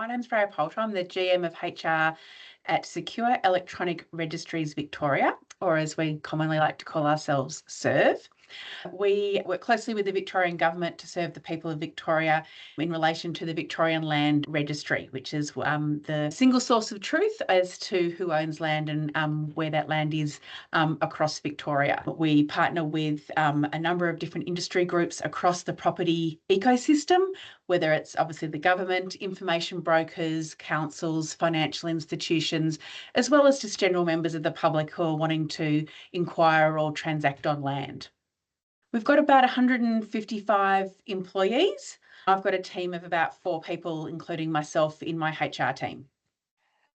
My name's Freya Poulter. I'm the GM of HR at Secure Electronic Registries Victoria, or as we commonly like to call ourselves, SERV. We work closely with the Victorian Government to serve the people of Victoria in relation to the Victorian Land Registry, which is the single source of truth as to who owns land and where that land is across Victoria. We partner with a number of different industry groups across the property ecosystem, whether it's obviously the government, information brokers, councils, financial institutions, as well as just general members of the public who are wanting to inquire or transact on land. We've got about 155 employees. I've got a team of about 4 people, including myself, in my HR team.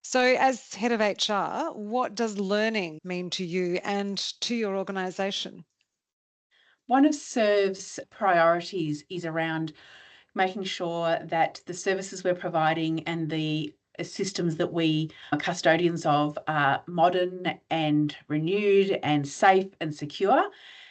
So, as head of HR, what does learning mean to you and to your organisation? One of SERV's priorities is around making sure that the services we're providing and the systems that we are custodians of are modern and renewed and safe and secure.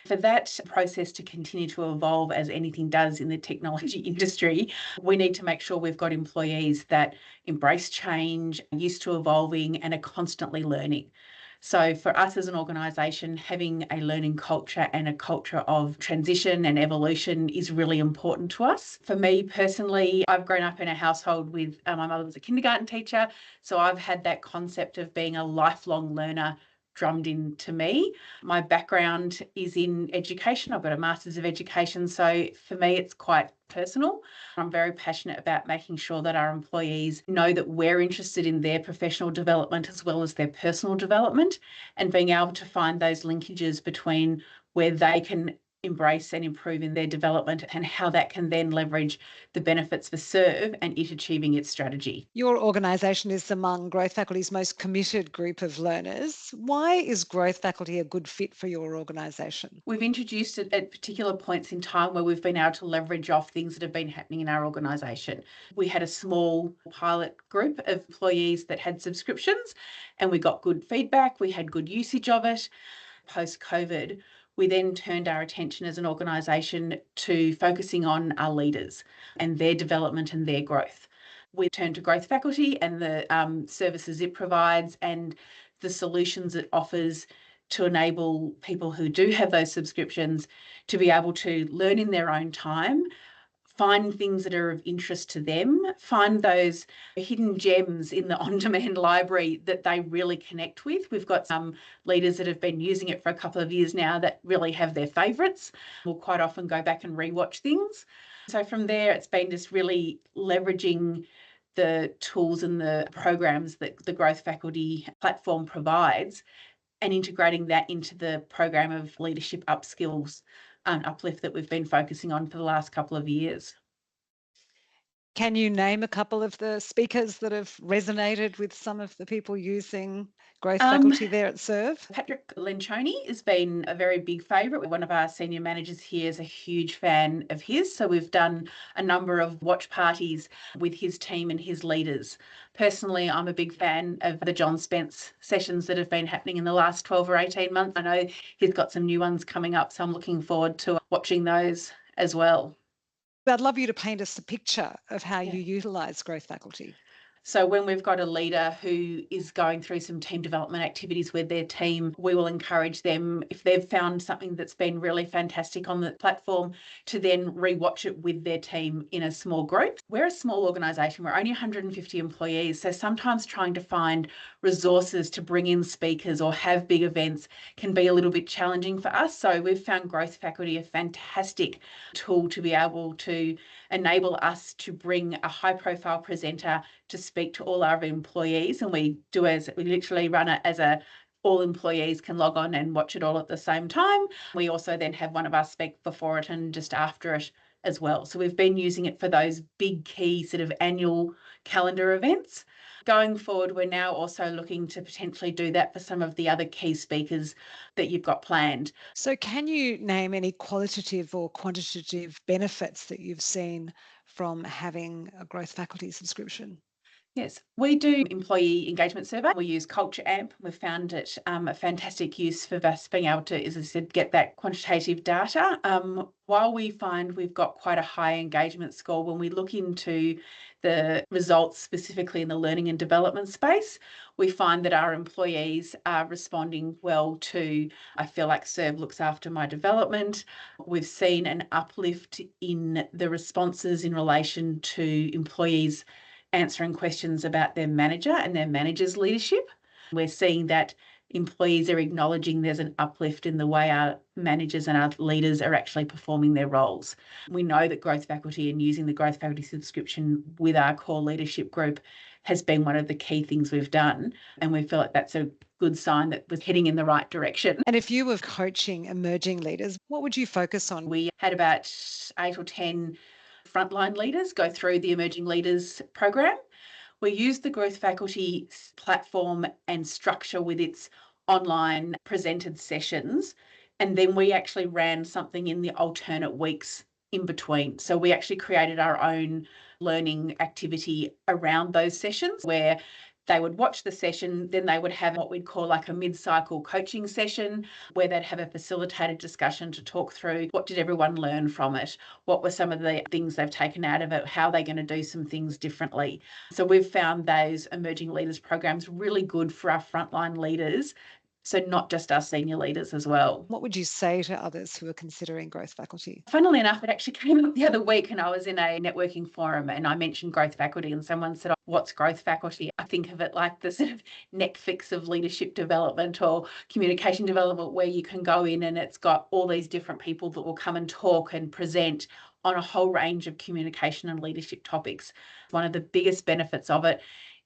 For that process to continue to evolve as anything does in the technology industry, we need to make sure we've got employees that embrace change, are used to evolving, and are constantly learning. So for us as an organisation, having a learning culture and a culture of transition and evolution is really important to us. For me personally, I've grown up in a household with my mother was a kindergarten teacher, so I've had that concept of being a lifelong learner drummed into me. My background is in education. I've got a Master's of Education, so for me it's quite personal. I'm very passionate about making sure that our employees know that we're interested in their professional development as well as their personal development, and being able to find those linkages between where they can embrace and improve in their development and how that can then leverage the benefits for SERV and it achieving its strategy. Your organisation is among Growth Faculty's most committed group of learners. Why is Growth Faculty a good fit for your organisation? We've introduced it at particular points in time where we've been able to leverage off things that have been happening in our organisation. We had a small pilot group of employees that had subscriptions and we got good feedback. We had good usage of it. Post-COVID, we then turned our attention as an organisation to focusing on our leaders and their development and their growth. We turned to Growth Faculty and the services it provides and the solutions it offers to enable people who do have those subscriptions to be able to learn in their own time, find things that are of interest to them, find those hidden gems in the on-demand library that they really connect with. We've got some leaders that have been using it for a couple of years now that really have their favourites. We'll quite often go back and rewatch things. So from there, it's been just really leveraging the tools and the programs that the Growth Faculty platform provides and integrating that into the program of leadership upskills and uplift that we've been focusing on for the last couple of years. Can you name a couple of the speakers that have resonated with some of the people using Growth Faculty there at SERV? Patrick Lencioni has been a very big favourite. One of our senior managers here is a huge fan of his. So we've done a number of watch parties with his team and his leaders. Personally, I'm a big fan of the John Spence sessions that have been happening in the last 12 or 18 months. I know he's got some new ones coming up, so I'm looking forward to watching those as well. I'd love you to paint us a picture of how you utilise Growth Faculty. So when we've got a leader who is going through some team development activities with their team, we will encourage them, if they've found something that's been really fantastic on the platform, to then rewatch it with their team in a small group. We're a small organisation, we're only 150 employees, so sometimes trying to find resources to bring in speakers or have big events can be a little bit challenging for us. So we've found Growth Faculty a fantastic tool to be able to enable us to bring a high profile presenter to speak to all our employees, and we literally run it as all employees can log on and watch it all at the same time. We also then have one of us speak before it and just after it as well. So we've been using it for those big key sort of annual calendar events. Going forward, we're now also looking to potentially do that for some of the other key speakers that you've got planned. So can you name any qualitative or quantitative benefits that you've seen from having a Growth Faculty subscription? Yes, we do employee engagement survey. We use Culture Amp. We've found it a fantastic use for us being able to, as I said, get that quantitative data. While we find we've got quite a high engagement score, when we look into the results specifically in the learning and development space, we find that our employees are responding well to, I feel like Serve looks after my development. We've seen an uplift in the responses in relation to employees answering questions about their manager and their manager's leadership. We're seeing that employees are acknowledging there's an uplift in the way our managers and our leaders are actually performing their roles. We know that growth faculty and using the growth faculty subscription with our core leadership group has been one of the key things we've done. And we feel like that's a good sign that we're heading in the right direction. And if you were coaching emerging leaders, what would you focus on? We had about 8 or 10 frontline leaders go through the Emerging Leaders program. We used the Growth Faculty platform and structure with its online presented sessions. And then we actually ran something in the alternate weeks in between. So we actually created our own learning activity around those sessions where they would watch the session, then they would have what we'd call like a mid-cycle coaching session where they'd have a facilitated discussion to talk through what did everyone learn from it, what were some of the things they've taken out of it, how they're going to do some things differently. So we've found those emerging leaders programs really good for our frontline leaders, so not just our senior leaders as well. What would you say to others who are considering growth faculty? Funnily enough, it actually came up the other week and I was in a networking forum and I mentioned growth faculty and someone said, what's growth faculty? I think of it like the sort of Netflix of leadership development or communication development where you can go in and it's got all these different people that will come and talk and present on a whole range of communication and leadership topics. One of the biggest benefits of it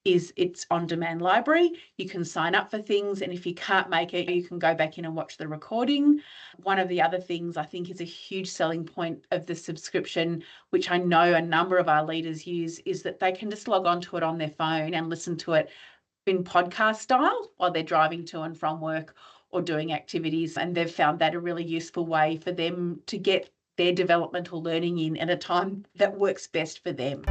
is it's on-demand library. You can sign up for things and if you can't make it, you can go back in and watch the recording. One of the other things I think is a huge selling point of the subscription, which I know a number of our leaders use, is that they can just log onto it on their phone and listen to it in podcast style while they're driving to and from work or doing activities. And they've found that a really useful way for them to get their developmental learning in at a time that works best for them.